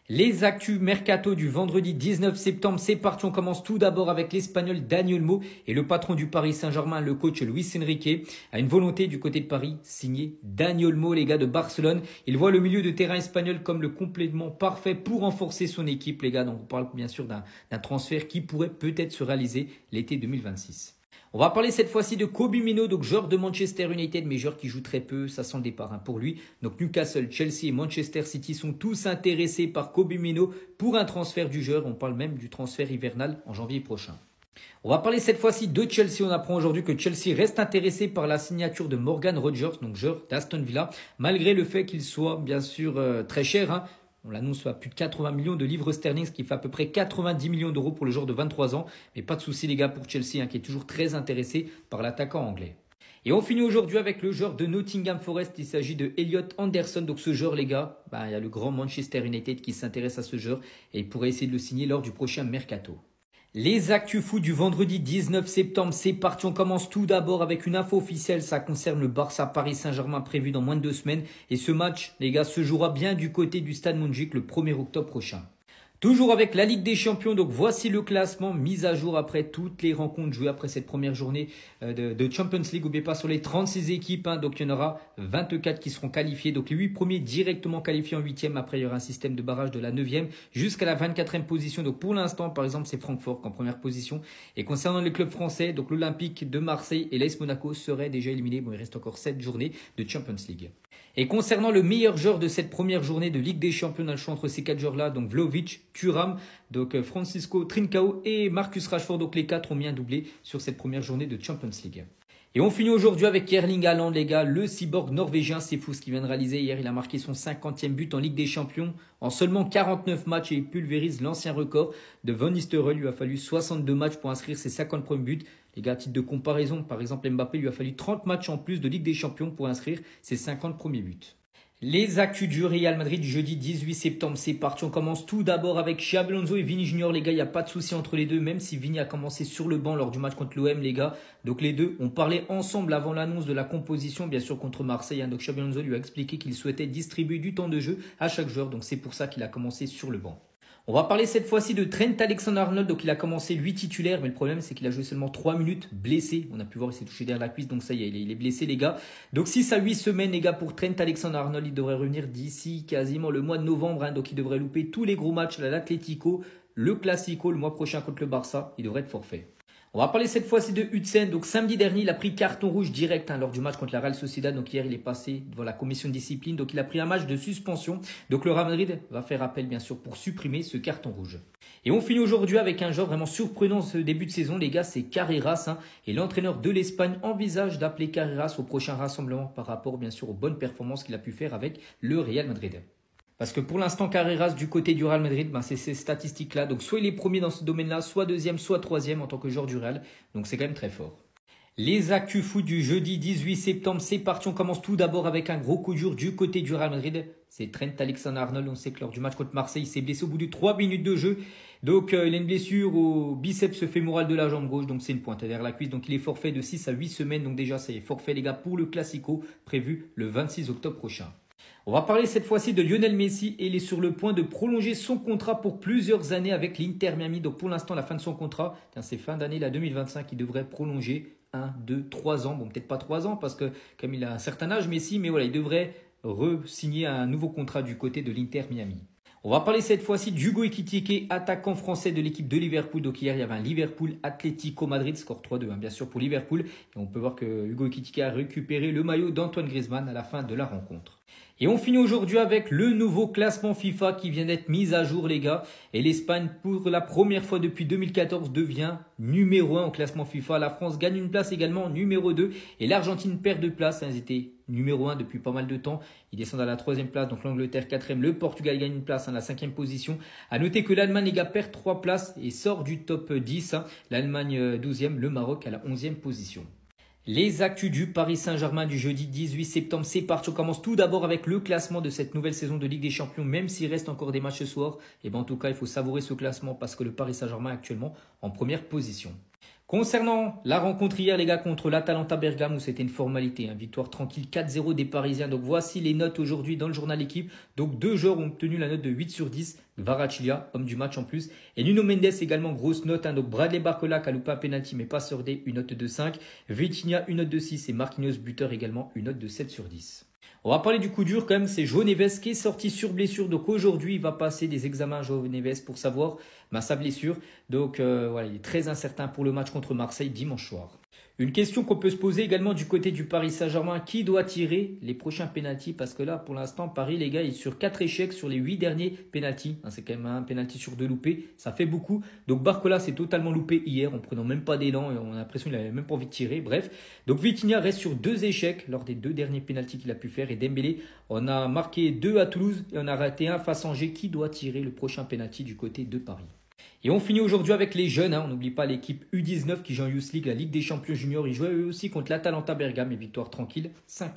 Les actus mercato du vendredi 19 septembre, c'est parti. On commence tout d'abord avec l'Espagnol Dani Olmo et le patron du Paris Saint-Germain, le coach Luis Enrique, a une volonté du côté de Paris, signer Dani Olmo, les gars de Barcelone. Il voit le milieu de terrain espagnol comme le complément parfait pour renforcer son équipe, les gars. Donc on parle bien sûr d'un transfert qui pourrait peut-être se réaliser l'été 2026. On va parler cette fois-ci de Kobbie Mainoo, donc joueur de Manchester United, mais joueur qui joue très peu, ça sent le départ pour lui. Donc Newcastle, Chelsea et Manchester City sont tous intéressés par Kobbie Mainoo pour un transfert du joueur. On parle même du transfert hivernal en janvier prochain. On va parler cette fois-ci de Chelsea. On apprend aujourd'hui que Chelsea reste intéressé par la signature de Morgan Rogers, donc joueur d'Aston Villa, malgré le fait qu'il soit bien sûr très cher. On l'annonce à plus de 80 millions de livres sterling, ce qui fait à peu près 90 millions d'euros pour le joueur de 23 ans. Mais pas de souci les gars pour Chelsea, qui est toujours très intéressé par l'attaquant anglais. Et on finit aujourd'hui avec le joueur de Nottingham Forest. Il s'agit de Elliot Anderson. Donc ce joueur les gars, il y a le grand Manchester United qui s'intéresse à ce joueur et il pourrait essayer de le signer lors du prochain mercato. Les actus foot du vendredi 19 septembre, c'est parti. On commence tout d'abord avec une info officielle. Ça concerne le Barça Paris Saint-Germain prévu dans moins de 2 semaines. Et ce match, les gars, se jouera bien du côté du Stade Montjuïc le 1er octobre prochain. Toujours avec la Ligue des Champions, donc voici le classement mis à jour après toutes les rencontres jouées après cette première journée de Champions League. N'oubliez pas sur les 36 équipes, donc il y en aura 24 qui seront qualifiés. Donc les 8 premiers directement qualifiés en 8e. Après il y aura un système de barrage de la 9e jusqu'à la 24e position. Donc pour l'instant, par exemple, c'est Francfort en première position. Et concernant les clubs français, donc l'Olympique de Marseille et l'AS Monaco seraient déjà éliminés. Bon, il reste encore 7 journées de Champions League. Et concernant le meilleur joueur de cette première journée de Ligue des Champions, on a le choix entre ces 4 joueurs-là, donc Vlahovic, Thuram, donc Francisco Trincao et Marcus Rashford. Donc les 4 ont mis un doublé sur cette première journée de Champions League. Et on finit aujourd'hui avec Erling Haaland, les gars, le cyborg norvégien. C'est fou ce qu'il vient de réaliser hier. Il a marqué son 50e but en Ligue des Champions en seulement 49 matchs et il pulvérise l'ancien record de Van Nistelrooy. Il lui a fallu 62 matchs pour inscrire ses 50 premiers buts. Les gars, à titre de comparaison, par exemple, Mbappé lui a fallu 30 matchs en plus de Ligue des Champions pour inscrire ses 50 premiers buts. Les actus du Real Madrid du jeudi 18 septembre, c'est parti. On commence tout d'abord avec Xabi Alonso et Vini Junior. Les gars, il n'y a pas de souci entre les deux, même si Vini a commencé sur le banc lors du match contre l'OM, les gars. Donc les deux ont parlé ensemble avant l'annonce de la composition, bien sûr, contre Marseille. Donc Xabi Alonso lui a expliqué qu'il souhaitait distribuer du temps de jeu à chaque joueur. Donc c'est pour ça qu'il a commencé sur le banc. On va parler cette fois-ci de Trent Alexander-Arnold. Donc il a commencé lui titulaire, mais le problème c'est qu'il a joué seulement 3 minutes blessé. On a pu voir, il s'est touché derrière la cuisse, donc ça y est, il est blessé les gars. Donc 6 à 8 semaines les gars pour Trent Alexander-Arnold. Il devrait revenir d'ici quasiment le mois de novembre. Donc il devrait louper tous les gros matchs, l'Atlético, le Classico, le mois prochain contre le Barça. Il devrait être forfait. On va parler cette fois-ci de Huijsen. Donc samedi dernier, il a pris carton rouge direct lors du match contre la Real Sociedad. Donc hier, il est passé devant la commission de discipline. Donc il a pris un match de suspension. Donc le Real Madrid va faire appel bien sûr pour supprimer ce carton rouge. Et on finit aujourd'hui avec un joueur vraiment surprenant ce début de saison, les gars, c'est Carreras. Et l'entraîneur de l'Espagne envisage d'appeler Carreras au prochain rassemblement par rapport bien sûr aux bonnes performances qu'il a pu faire avec le Real Madrid. Parce que pour l'instant, Carreras, du côté du Real Madrid, c'est ces statistiques-là. Donc, soit il est premier dans ce domaine-là, soit deuxième, soit troisième en tant que joueur du Real. Donc, c'est quand même très fort. Les actus foot du jeudi 18 septembre, c'est parti. On commence tout d'abord avec un gros coup dur du côté du Real Madrid. C'est Trent Alexander-Arnold. On sait que lors du match contre Marseille, il s'est blessé au bout de 3 minutes de jeu. Donc, il a une blessure au biceps fémoral de la jambe gauche. Donc, c'est une pointe derrière la cuisse. Donc, il est forfait de 6 à 8 semaines. Donc, déjà, c'est forfait, les gars, pour le Classico prévu le 26 octobre prochain. On va parler cette fois-ci de Lionel Messi et il est sur le point de prolonger son contrat pour plusieurs années avec l'Inter Miami. Donc pour l'instant, la fin de son contrat, c'est fin d'année, la 2025, il devrait prolonger 1, 2, 3 ans. Bon, peut-être pas 3 ans parce que comme il a un certain âge, Messi, mais voilà, il devrait re-signer un nouveau contrat du côté de l'Inter Miami. On va parler cette fois-ci d'Hugo Ekitike, attaquant français de l'équipe de Liverpool. Donc hier, il y avait un Liverpool Atlético Madrid, score 3-2 bien sûr pour Liverpool. Et on peut voir que Hugo Ekitike a récupéré le maillot d'Antoine Griezmann à la fin de la rencontre. Et on finit aujourd'hui avec le nouveau classement FIFA qui vient d'être mis à jour les gars. Et l'Espagne pour la première fois depuis 2014 devient numéro 1 au classement FIFA. La France gagne une place également numéro 2 et l'Argentine perd 2 places. Ils étaient numéro 1 depuis pas mal de temps. Ils descendent à la 3e place, donc l'Angleterre 4e. Le Portugal gagne une place à la 5e position. A noter que l'Allemagne les gars perd 3 places et sort du top 10. L'Allemagne 12e, le Maroc à la 11e position. Les actus du Paris Saint-Germain du jeudi 18 septembre, c'est parti. On commence tout d'abord avec le classement de cette nouvelle saison de Ligue des Champions, même s'il reste encore des matchs ce soir. Et en tout cas, il faut savourer ce classement parce que le Paris Saint-Germain est actuellement en première position. Concernant la rencontre hier, les gars, contre l'Atalanta Bergame, où c'était une formalité, hein, victoire tranquille 4-0 des Parisiens. Donc voici les notes aujourd'hui dans le journal Équipe. Donc 2 joueurs ont obtenu la note de 8 sur 10. Kvaratskhelia, homme du match en plus. Et Nuno Mendes également, grosse note. Hein, donc Bradley Barcola qui a loupé un penalty mais pas sordé, une note de 5. Vitinha, une note de 6. Et Marquinhos, buteur également, une note de 7 sur 10. On va parler du coup dur quand même, c'est João Neves qui est sorti sur blessure. Donc aujourd'hui, il va passer des examens João Neves pour savoir sa blessure. Donc voilà, il est très incertain pour le match contre Marseille dimanche soir. Une question qu'on peut se poser également du côté du Paris Saint-Germain, qui doit tirer les prochains pénaltys? Parce que là, pour l'instant, Paris, les gars, il est sur 4 échecs sur les 8 derniers pénaltys. C'est quand même un pénalty sur 2 loupés, ça fait beaucoup. Donc Barcola s'est totalement loupé hier en prenant même pas d'élan et on a l'impression qu'il n'avait même pas envie de tirer. Bref, donc Vitinha reste sur 2 échecs lors des 2 derniers pénaltys qu'il a pu faire. Et Dembélé, on a marqué 2 à Toulouse et on a raté 1 face à Angers. Qui doit tirer le prochain pénalty du côté de Paris? Et on finit aujourd'hui avec les jeunes. On n'oublie pas l'équipe U19 qui joue en Youth League, la Ligue des Champions Juniors. Ils jouaient eux aussi contre l'Atalanta Bergame et victoire tranquille 5-1.